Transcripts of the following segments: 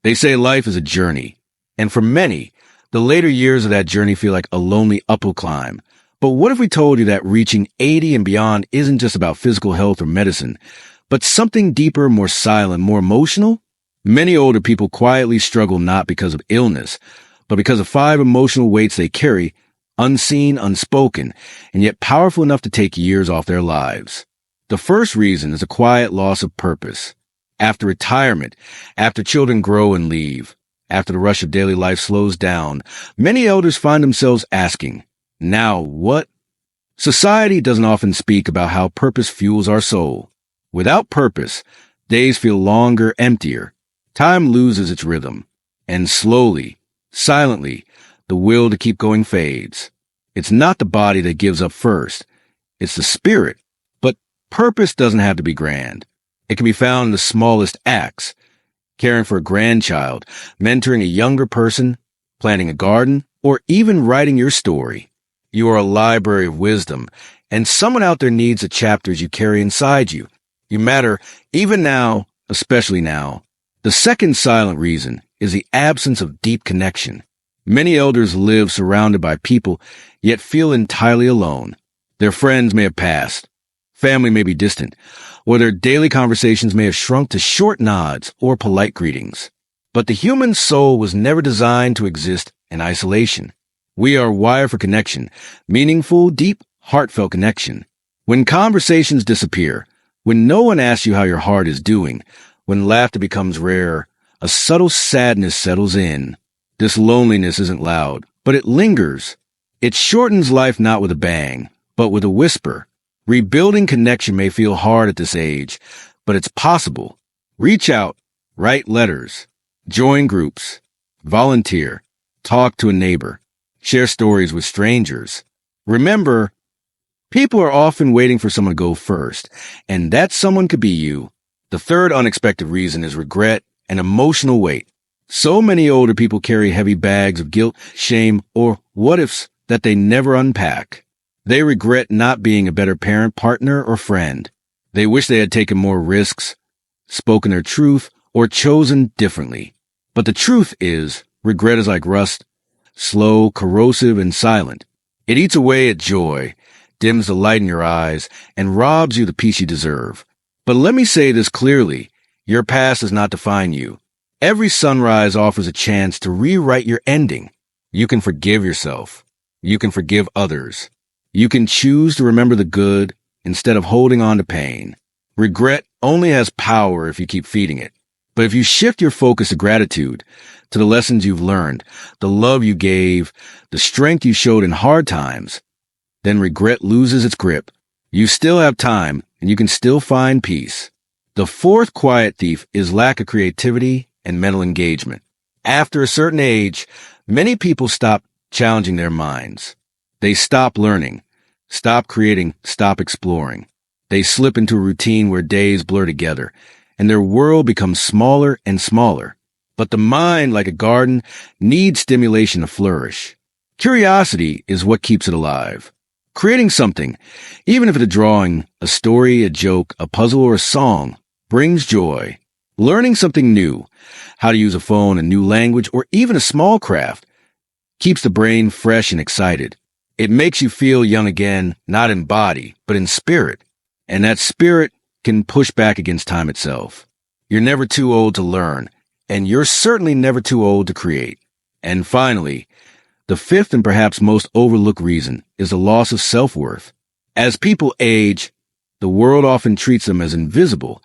They say life is a journey, and for many, the later years of that journey feel like a lonely uphill climb. But what if we told you that reaching 80 and beyond isn't just about physical health or medicine, but something deeper, more silent, more emotional? Many older people quietly struggle not because of illness, but because of 5 emotional weights they carry, unseen, unspoken, and yet powerful enough to take years off their lives. The first reason is a quiet loss of purpose. After retirement, after children grow and leave, after the rush of daily life slows down, many elders find themselves asking, now what? Society doesn't often speak about how purpose fuels our soul. Without purpose, days feel longer, emptier. Time loses its rhythm. And slowly, silently, the will to keep going fades. It's not the body that gives up first. It's the spirit. But purpose doesn't have to be grand. It can be found in the smallest acts. Caring for a grandchild, mentoring a younger person, planting a garden, or even writing your story. You are a library of wisdom, and someone out there needs the chapters you carry inside you. You matter, even now, especially now. The second silent reason is the absence of deep connection. Many elders live surrounded by people, yet feel entirely alone. Their friends may have passed. Family may be distant, or their daily conversations may have shrunk to short nods or polite greetings. But the human soul was never designed to exist in isolation. We are wired for connection, meaningful, deep, heartfelt connection. When conversations disappear, when no one asks you how your heart is doing, when laughter becomes rare, a subtle sadness settles in. This loneliness isn't loud, but it lingers. It shortens life not with a bang, but with a whisper. Rebuilding connection may feel hard at this age, but it's possible. Reach out, write letters, join groups, volunteer, talk to a neighbor, share stories with strangers. Remember, people are often waiting for someone to go first, and that someone could be you. The third unexpected reason is regret and emotional weight. So many older people carry heavy bags of guilt, shame, or what-ifs that they never unpack. They regret not being a better parent, partner, or friend. They wish they had taken more risks, spoken their truth, or chosen differently. But the truth is, regret is like rust, slow, corrosive, and silent. It eats away at joy, dims the light in your eyes, and robs you the peace you deserve. But let me say this clearly, your past does not define you. Every sunrise offers a chance to rewrite your ending. You can forgive yourself. You can forgive others. You can choose to remember the good instead of holding on to pain. Regret only has power if you keep feeding it. But if you shift your focus to gratitude, to the lessons you've learned, the love you gave, the strength you showed in hard times, then regret loses its grip. You still have time, and you can still find peace. The fourth quiet thief is lack of creativity and mental engagement. After a certain age, many people stop challenging their minds. They stop learning, stop creating, stop exploring. They slip into a routine where days blur together, and their world becomes smaller and smaller. But the mind, like a garden, needs stimulation to flourish. Curiosity is what keeps it alive. Creating something, even if it's a drawing, a story, a joke, a puzzle, or a song, brings joy. Learning something new, how to use a phone, a new language, or even a small craft, keeps the brain fresh and excited. It makes you feel young again, not in body, but in spirit. And that spirit can push back against time itself. You're never too old to learn, and you're certainly never too old to create. And finally, the fifth and perhaps most overlooked reason is the loss of self-worth. As people age, the world often treats them as invisible,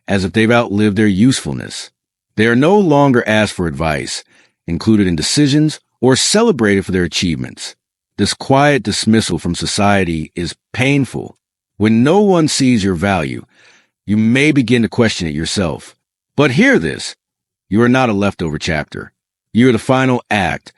as if they've outlived their usefulness. They are no longer asked for advice, included in decisions, or celebrated for their achievements. This quiet dismissal from society is painful. When no one sees your value, you may begin to question it yourself. But hear this. You are not a leftover chapter. You are the final act,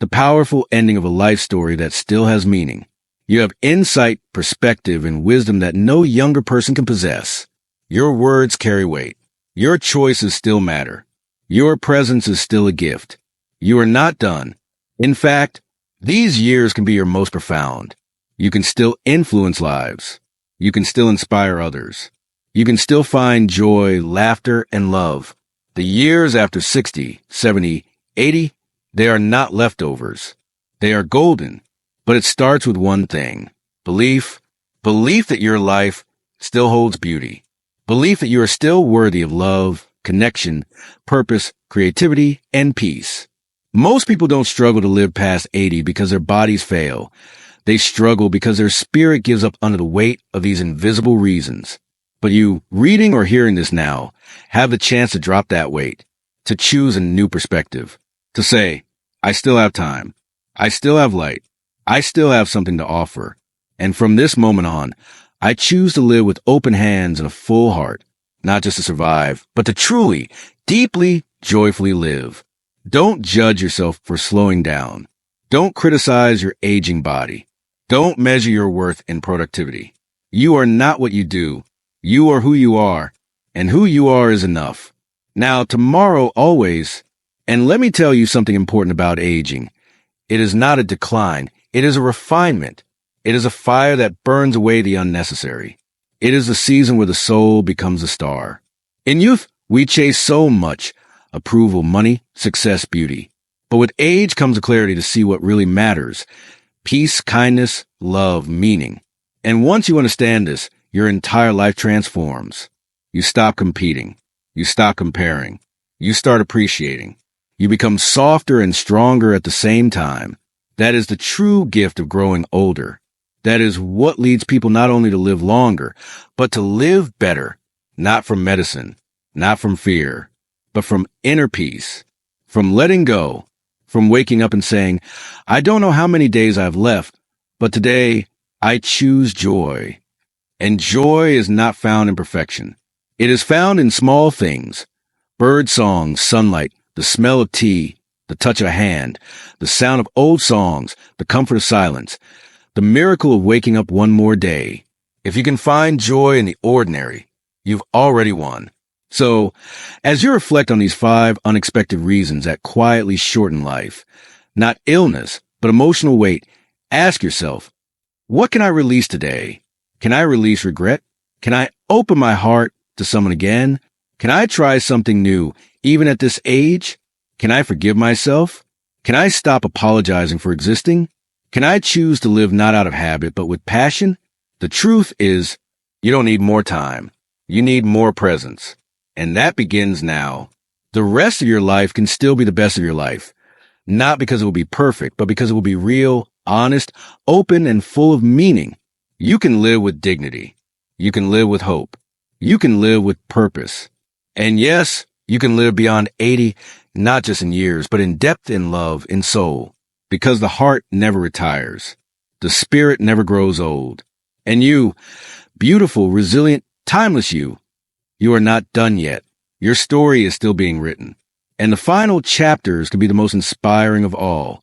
the powerful ending of a life story that still has meaning. You have insight, perspective, and wisdom that no younger person can possess. Your words carry weight. Your choices still matter. Your presence is still a gift. You are not done. In fact, these years can be your most profound. You can still influence lives. You can still inspire others. You can still find joy, laughter, and love. The years after 60, 70, 80, they are not leftovers. They are golden. But it starts with one thing: belief. Belief that your life still holds beauty. Belief that you are still worthy of love, connection, purpose, creativity, and peace. Most people don't struggle to live past 80 because their bodies fail. They struggle because their spirit gives up under the weight of these invisible reasons. But you, reading or hearing this now, have the chance to drop that weight, to choose a new perspective, to say, I still have time. I still have light. I still have something to offer. And from this moment on, I choose to live with open hands and a full heart, not just to survive, but to truly, deeply, joyfully live. Don't judge yourself for slowing down. Don't criticize your aging body. Don't measure your worth in productivity. You are not what you do. You are who you are, and who you are is enough. Now, tomorrow always, and let me tell you something important about aging. It is not a decline. It is a refinement. It is a fire that burns away the unnecessary. It is the season where the soul becomes a star. In youth, we chase so much: approval, money, success, beauty. But with age comes a clarity to see what really matters: peace, kindness, love, meaning. And once you understand this, your entire life transforms. You stop competing. You stop comparing. You start appreciating. You become softer and stronger at the same time. That is the true gift of growing older. That is what leads people not only to live longer, but to live better, not from medicine, not from fear, but from inner peace, from letting go, from waking up and saying, I don't know how many days I've left, but today I choose joy. And joy is not found in perfection. It is found in small things: bird songs, sunlight, the smell of tea, the touch of a hand, the sound of old songs, the comfort of silence, the miracle of waking up one more day. If you can find joy in the ordinary, you've already won. So, as you reflect on these 5 unexpected reasons that quietly shorten life, not illness, but emotional weight, ask yourself, what can I release today? Can I release regret? Can I open my heart to someone again? Can I try something new, even at this age? Can I forgive myself? Can I stop apologizing for existing? Can I choose to live not out of habit, but with passion? The truth is, you don't need more time. You need more presence. And that begins now. The rest of your life can still be the best of your life. Not because it will be perfect, but because it will be real, honest, open, and full of meaning. You can live with dignity. You can live with hope. You can live with purpose. And yes, you can live beyond 80, not just in years, but in depth, in love, in soul. Because the heart never retires. The spirit never grows old. And you, beautiful, resilient, timeless you are not done yet. Your story is still being written. And the final chapters can be the most inspiring of all.